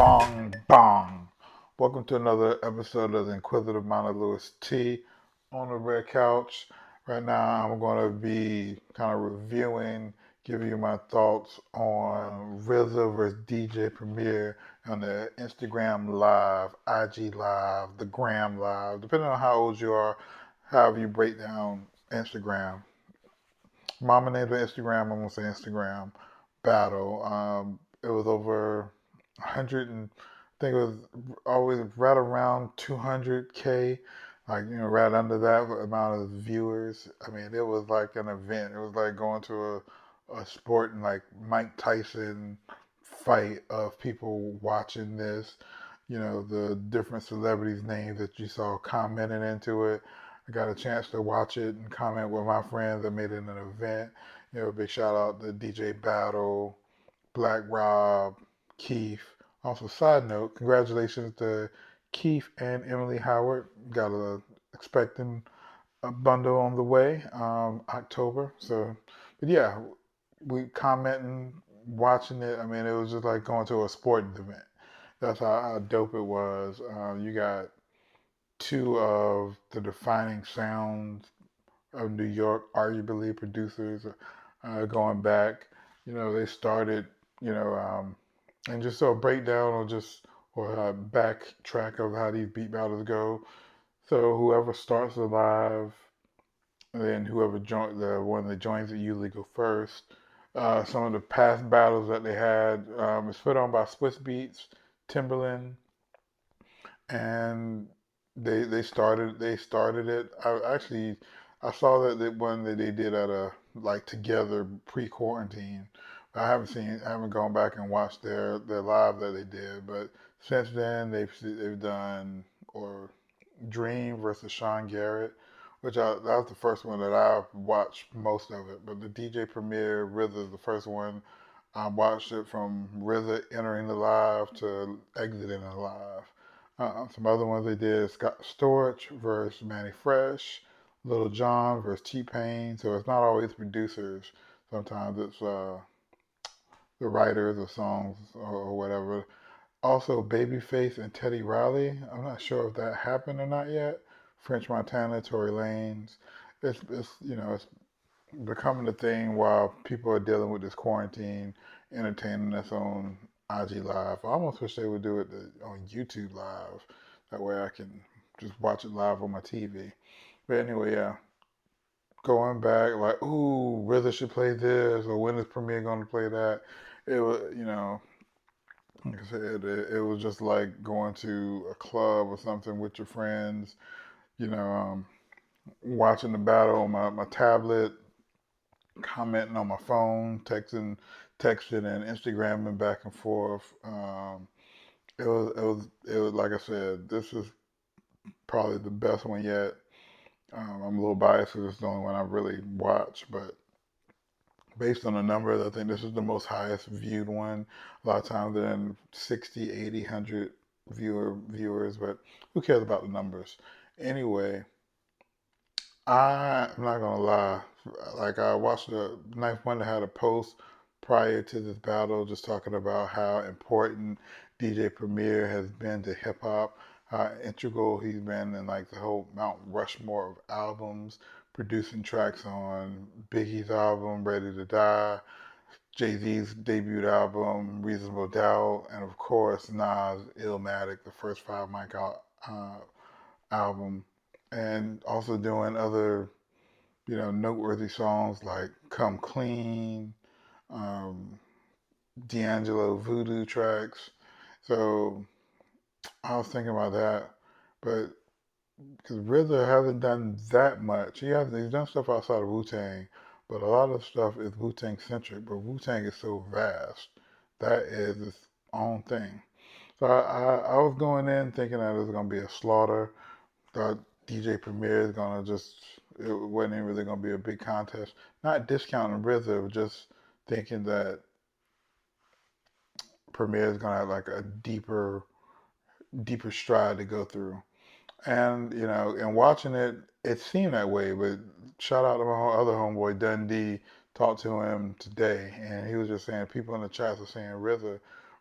Bong bong. Welcome to another episode of the Inquisitive Mind of Lewis T on the red couch. Right now, I'm going to be kind of reviewing, giving you my thoughts on RZA versus DJ Premier on the Instagram Live, IG Live, the Gram Live, depending on how old you are, however you break down Instagram. Mama named it Instagram. I'm gonna say Instagram battle. It was over 100 and I think it was always right around 200K, like right under that amount of viewers. I mean, it was like an event. It was like going to a sport and like Mike Tyson fight of people watching this. The different celebrities' names that you saw commenting into it. I got a chance to watch it and comment with my friends. I made it an event. Big shout out to DJ Battle, Black Rob, Keith. Also, side note, congratulations to Keith and Emily Howard. Got a expecting a bundle on the way, October. So, but yeah, we commenting, watching it. I mean, it was just like going to a sporting event. That's how dope it was. You got two of the defining sounds of New York, arguably producers, going back. They started, you know, um, and just so a breakdown or a backtrack of how these beat battles go. So whoever starts the live, and then whoever the one that joins it usually go first. Some of the past battles that they had is put on by Swiss Beats, Timberland, and they started it. I saw that one that they did at a like together pre-quarantine. I haven't gone back and watched their live that they did, but since then they've done or Dream versus Sean Garrett, that was the first one that I watched most of it. But the DJ Premier RZA is the first one. I watched it from RZA entering the live to exiting the live. Some other ones they did: Scott Storch versus Manny Fresh, Little John versus T Pain. So it's not always producers. Sometimes it's the writers of songs or whatever. Also, Babyface and Teddy Riley. I'm not sure if that happened or not yet. French Montana, Tory Lanez. It's becoming a thing while people are dealing with this quarantine, entertaining us on IG Live. I almost wish they would do it on YouTube Live. That way I can just watch it live on my TV. But anyway, yeah, going back, like, ooh, RZA should play this, or when is Premiere going to play that? It was, like I said, it was just like going to a club or something with your friends, you know, um, watching the battle on my tablet, commenting on my phone, texting and Instagramming back and forth. It was like I said, this is probably the best one yet. I'm a little biased because it's the only one I've really watched, but based on the numbers, I think this is the most highest viewed one. A lot of times they're in 60, 80, 100 viewers, but who cares about the numbers? Anyway, I'm not gonna lie. Like I watched the Ninth Wonder had a post prior to this battle, just talking about how important DJ Premier has been to hip hop, how integral he's been in like the whole Mount Rushmore of albums, producing tracks on Biggie's album Ready to Die, Jay Z's debut album Reasonable Doubt, and of course Nas Illmatic, the first Five Mike album, and also doing other noteworthy songs like Come Clean, um, D'Angelo Voodoo tracks. So I was thinking about that, but because RZA hasn't done that much, he's done stuff outside of Wu-Tang, but a lot of stuff is Wu-Tang centric. But Wu-Tang is so vast that is its own thing. So I was going in thinking that it was gonna be a slaughter. Thought DJ Premier is gonna it wasn't even really gonna be a big contest. Not discounting RZA, but just thinking that Premier is gonna have like a deeper stride to go through. And and watching it, it seemed that way. But shout out to my other homeboy Dundee. Talked to him today, and he was just saying people in the chats are saying RZA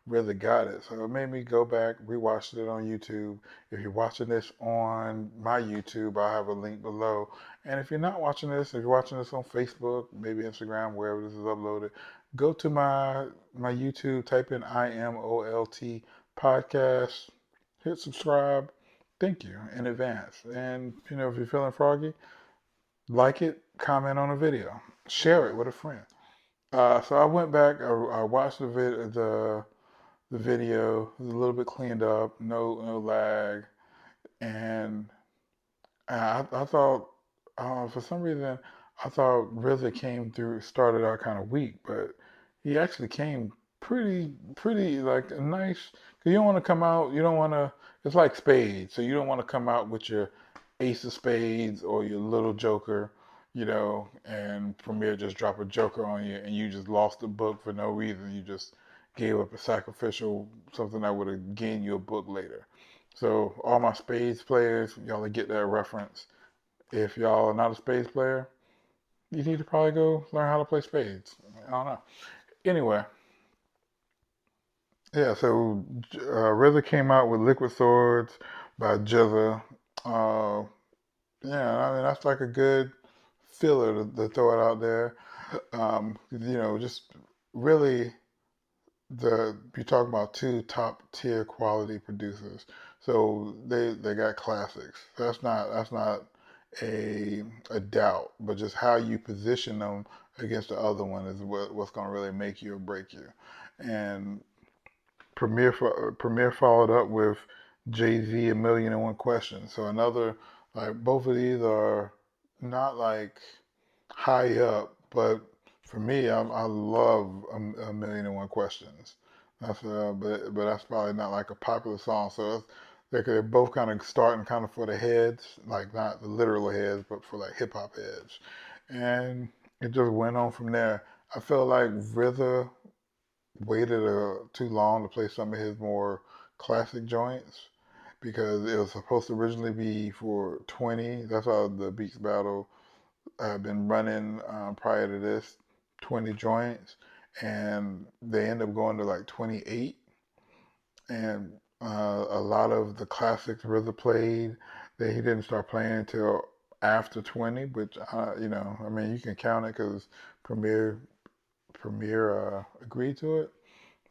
RZA got it. So it made me go back, rewatched it on YouTube. If you're watching this on my YouTube, I'll have a link below. And if you're not watching this, if you're watching this on Facebook, maybe Instagram, wherever this is uploaded, go to my YouTube, type in IMOLT podcast, hit subscribe. Thank you in advance. And if you're feeling froggy, like it, comment on the video, share it with a friend. So I went back. I watched the video. It was a little bit cleaned up, no lag, and I thought for some reason I thought RZA came through started out kind of weak, but he actually came pretty like a nice. Cause you don't want to come out. You don't want to. It's like spades, so you don't want to come out with your ace of spades or your little joker, and Premier just drop a joker on you and you just lost the book for no reason. You just gave up a sacrificial something that would have gained you a book later. So all my spades players, y'all will get that reference. If y'all are not a spades player, you need to probably go learn how to play spades. I don't know. Anyway, yeah. So RZA came out with Liquid Swords by JZA. Uh, yeah, I mean that's like a good filler to throw it out there. Just really you talk about two top tier quality producers. So they got classics. That's not a doubt, but just how you position them against the other one is what's going to really make you or break you. And Premier followed up with Jay-Z A Million and One Questions. So another like both of these are not like high up, but for me, I love a Million and One Questions. But that's probably not like a popular song. So they're both kind of starting kind of for the heads, like not the literal heads, but for like hip hop heads, and it just went on from there. I felt like RZA waited too long to play some of his more classic joints because it was supposed to originally be for 20. That's how the Beats Battle had been running prior to this, 20 joints, and they end up going to like 28. And a lot of the classics RZA played that he didn't start playing until after 20, which I mean, you can count it because Premier agreed to it.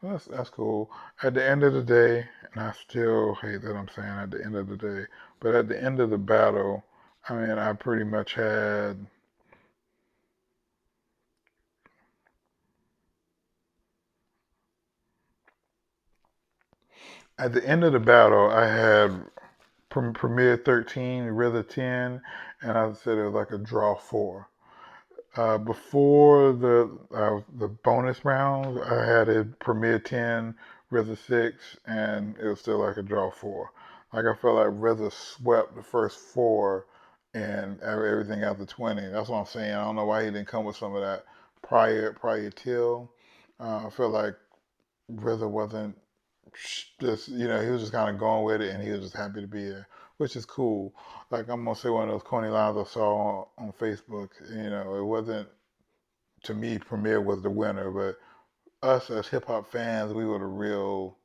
Well, that's cool. At the end of the day, and I still hate that I'm saying at the end of the day, but at the end of the battle, I mean, I pretty much had at the end of the battle, I had Premier 13, RZA 10, and I said it was like a draw 4. Before the bonus rounds, I had it Premier 10, RZA 6, and it was still like a draw 4. Like I felt like RZA swept the first 4 and everything after 20. That's what I'm saying. I don't know why he didn't come with some of that prior till. I feel like RZA wasn't just he was just kind of going with it, and he was just happy to be there, which is cool. Like I'm gonna say one of those corny lines I saw on Facebook. It wasn't to me Premier was the winner, but us as hip hop fans, we were the real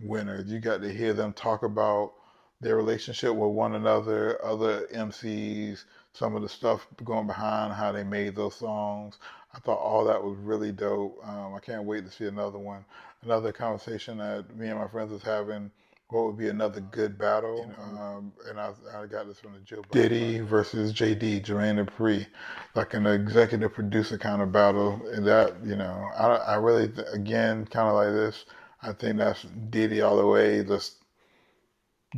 winners. You got to hear them talk about their relationship with one another, other MCs, some of the stuff going behind how they made those songs. I thought all that was really dope. I can't wait to see another one. Another conversation that me and my friends was having. What would be another good battle? And I got this from the Jill. Diddy versus JD, Jermaine Dupri, like an executive producer kind of battle. And that, I really, again, kind of like this. I think that's Diddy all the way.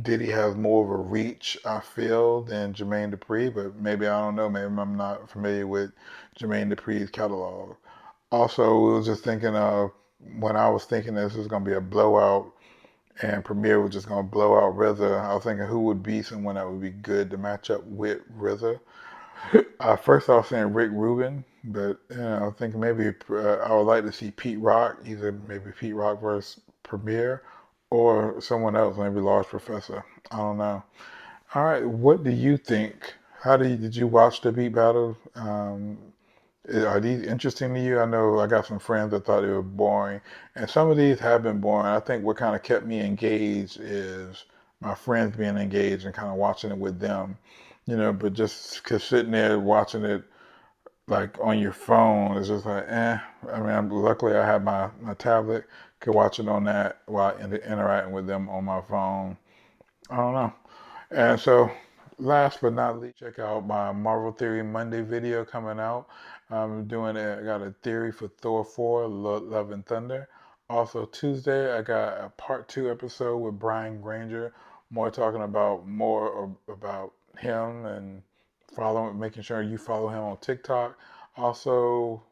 Diddy has more of a reach, I feel, than Jermaine Dupri, but maybe I don't know. Maybe I'm not familiar with Jermaine Dupri's catalog. Also, we was just thinking of when I was thinking this was going to be a blowout and Premier was just going to blow out RZA. I was thinking who would be someone that would be good to match up with RZA. First, I was saying Rick Rubin, but I think maybe I would like to see Pete Rock, either maybe Pete Rock versus Premier, or someone else, maybe Large Professor. I don't know. All right, what do you think? Did you watch the beat battle? Are these interesting to you? I know I got some friends that thought they were boring, and some of these have been boring. I think what kind of kept me engaged is my friends being engaged and kind of watching it with them, but just cause sitting there watching it like on your phone is just like, eh. I mean, luckily I have my tablet, could watch it on that while interacting with them on my phone. I don't know. And so, last but not least, check out my Marvel Theory Monday video coming out. I'm doing it. I got a theory for Thor 4, Love and Thunder. Also, Tuesday, I got a part 2 episode with Brian Granger, talking about more about him and making sure you follow him on TikTok. Also,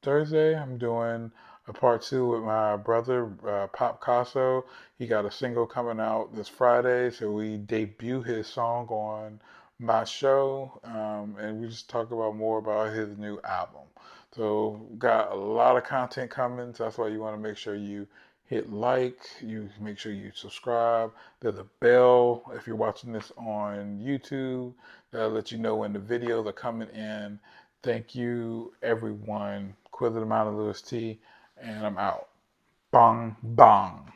Thursday, I'm doing a part 2 with my brother, Pop Casso. He got a single coming out this Friday, so we debut his song on my show, and we just talk about more about his new album. So got a lot of content coming, so that's why you want to make sure you hit like, you make sure you subscribe. There's a bell if you're watching this on YouTube that'll let you know when the videos are coming in. Thank you, everyone. Quizlet Amount of Lewis T, and I'm out. Bong, bong.